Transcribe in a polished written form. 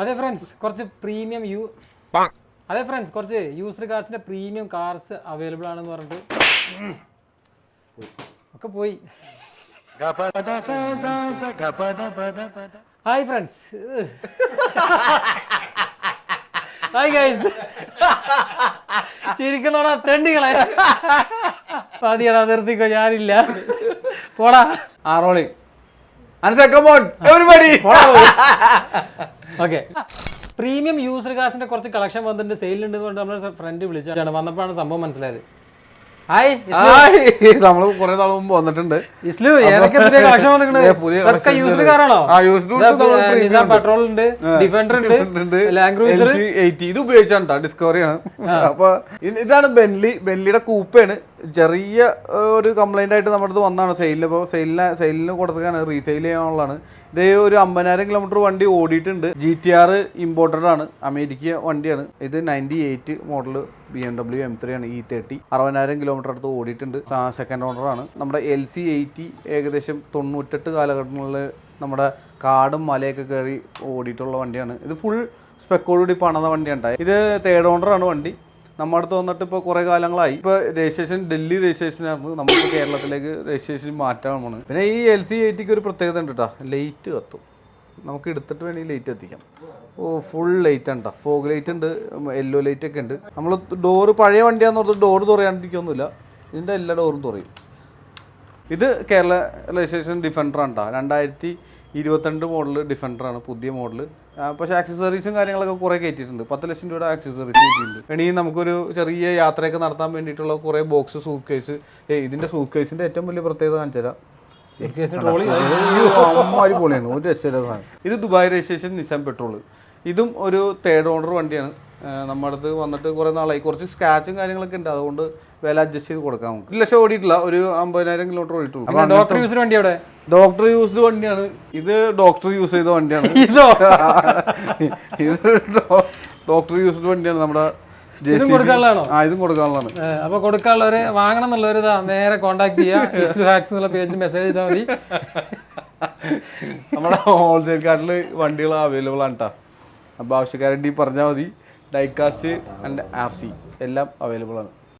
അതെ ഫ്രണ്ട്സ്, കുറച്ച് പ്രീമിയം കുറച്ച് യൂസ്ഡ് കാർസിന്റെ പ്രീമിയം കാർസ് അവൈലബിൾ ആണെന്ന് പറഞ്ഞിട്ട് ഒക്കെ പോയി. Hi friends, hi guys. ചിരിക്കുന്നോടാ തെണ്ടികളെ. പാതിയടാ, നിർത്തിക്കോ, ഞാനില്ല. പോടാ. റോളിംഗ്. ഓക്കെ, പ്രീമിയം യൂസ്ഡ് കാർസിന്റെ കുറച്ച് കളക്ഷൻ വന്നിട്ടുണ്ട്, സെയിലുണ്ട് കൊണ്ട് നമ്മുടെ ഫ്രണ്ട് വിളിച്ചാണ്. വന്നപ്പോഴാണ് സംഭവം മനസ്സിലായത്. ഹായ്, നമ്മള് കുറെ നാൾ മുമ്പ് വന്നിട്ടുണ്ട്. ഇസ്ലു, ഏതൊക്കെ പുതിയ കളക്ഷൻ വന്നിട്ടുണ്ട്? യൂസ്ഡ് കാറാണോ? പെട്രോൾ ഉണ്ട്, ഡിഫൻഡർ ഉണ്ട്, ലാൻഡ് ക്രൂസർ 80. ഇത് ഉപയോഗിച്ചാണ് ഡിസ്കവറി ആണ്. അപ്പൊ ഇതാണ് ബെൻലിയുടെ കൂപ്പയാണ്. ചെറിയ ഒരു കംപ്ലൈന്റ് ആയിട്ട് നമ്മുടെ അടുത്ത് വന്നാണ് സെയിലിന്. ഇപ്പോൾ സെയിലിന് കൊടുത്തതാണ്, റീസെയിൽ ചെയ്യാനുള്ളതാണ്. ഇതേ ഒരു 50,000 കിലോമീറ്റർ വണ്ടി ഓടിയിട്ടുണ്ട്. GTR ഇമ്പോർട്ടഡ് ആണ്, അമേരിക്ക വണ്ടിയാണ്. ഇത് 98 മോഡൽ BMW M3 ആണ്, E30. 60,000 കിലോമീറ്റർ അടുത്ത് ഓടിയിട്ടുണ്ട്. സെക്കൻഡ് ഓണർ ആണ്. നമ്മുടെ LC80 ഏകദേശം 98 കാലഘട്ടങ്ങളിൽ നമ്മുടെ കാടും മലയൊക്കെ കയറി ഓടിയിട്ടുള്ള വണ്ടിയാണ്. ഇത് ഫുൾ സ്പെക്കോടുകൂടി പണിത വണ്ടിയാണ്. ഇത് തേർഡ് ഓണറാണ് വണ്ടി. നമ്മുടെ അടുത്ത് വന്നിട്ട് ഇപ്പോൾ കുറേ കാലങ്ങളായി. ഇപ്പോൾ രജിസ്ട്രേഷൻ ഡൽഹി രജിസ്ട്രേഷനാണ്, നമ്മളിപ്പോൾ കേരളത്തിലേക്ക് രജിസ്ട്രേഷൻ മാറ്റാൻ. പിന്നെ ഈ LC80ക്ക് ഒരു പ്രത്യേകത ഉണ്ട് കേട്ടോ, ലൈറ്റ് കത്തും. നമുക്ക് എടുത്തിട്ട് വേണമെങ്കിൽ ലൈറ്റ് എത്തിക്കാം. ഫുൾ ലൈറ്റ് ഉണ്ട്, ഫോഗ് ലൈറ്റ് ഉണ്ട്, യെല്ലോ ലൈറ്റ് ഒക്കെ ഉണ്ട്. നമ്മൾ ഡോറ് പഴയ വണ്ടിയാന്ന് പറഞ്ഞാൽ ഡോറ് തുറയാണ്ടിരിക്കൊന്നുമില്ല, ഇതിൻ്റെ എല്ലാ ഡോറും തുറയും. ഇത് കേരള രജിസ്ട്രേഷൻ ഡിഫൻഡറാണ് കേട്ടോ, 2022 മോഡൽ ഡിഫൻഡറാണ്, പുതിയ മോഡൽ. പക്ഷേ ആക്സസറീസും കാര്യങ്ങളൊക്കെ കുറേ കയറ്റിയിട്ടുണ്ട്. 10 ലക്ഷം രൂപയുടെ ആക്സസറീസ് കയറ്റിയിട്ടുണ്ട്. വേണമെങ്കിൽ നമുക്കൊരു ചെറിയ യാത്രയൊക്കെ നടത്താൻ വേണ്ടിയിട്ടുള്ള കുറേ ബോക്സ്, സൂട്ട് കേസ്. ഇതിൻ്റെ സൂട്ട് കേസിൻ്റെ ഏറ്റവും വലിയ പ്രത്യേകത കാണിച്ചു തരാം. അമ്മാരി പൊളിയാണ്, ഒരു രക്ഷയില്ലാത്ത. ഇത് ദുബായ് രജിസ്ട്രേഷൻ നിസാൻ പെട്രോൾ. ഇതും ഒരു തേർഡ് ഓണർ വണ്ടിയാണ്. നമ്മുടെ അടുത്ത് വന്നിട്ട് കുറേ നാളായി. കുറച്ച് സ്ക്രാച്ചും കാര്യങ്ങളൊക്കെ ഉണ്ട്, അതുകൊണ്ട് വില അഡ്ജസ്റ്റ് ചെയ്ത് കൊടുക്കാം. നമുക്ക് 1 ലക്ഷം ഓടിയിട്ടില്ല, ഒരു 50,000 കിലോമീറ്റർ ഓടിയിട്ടുള്ളൂ. ഡോക്ടർ യൂസ്ഡ് വണ്ടി അവിടെ, ഡോക്ടർ യൂസ്ഡ് വണ്ടിയാണ്. ഇത് ഡോക്ടർ യൂസ് ചെയ്ത വണ്ടിയാണ്. ഇത് ഡോക്ടർ യൂസ്ഡ് വണ്ടിയാണ്. നമ്മുടെ ഇതും കൊടുക്കാനുള്ളതാണോ? ഇതും കൊടുക്കാനുള്ളതാണ്. അപ്പൊ കൊടുക്കാനുള്ളവര്, വാങ്ങണം എന്നുള്ളവര് നേരെ കോൺടാക്ട് ചെയ്യുക. ഇസ്ലു ഹാക്സ് എന്നുള്ള പേജിൽ മെസ്സേജ് ചെയ്താൽ മതി. നമ്മുടെ ഹോൾസെയിൽ കാർഡിൽ വണ്ടികൾ അവൈലബിൾ ആണ് കേട്ടോ. അപ്പോൾ ആവശ്യക്കാരുടെ പറഞ്ഞാൽ മതി. ഡൈകാസ്റ്റ് ആൻഡ് RC എല്ലാം അവൈലബിൾ ആണ്.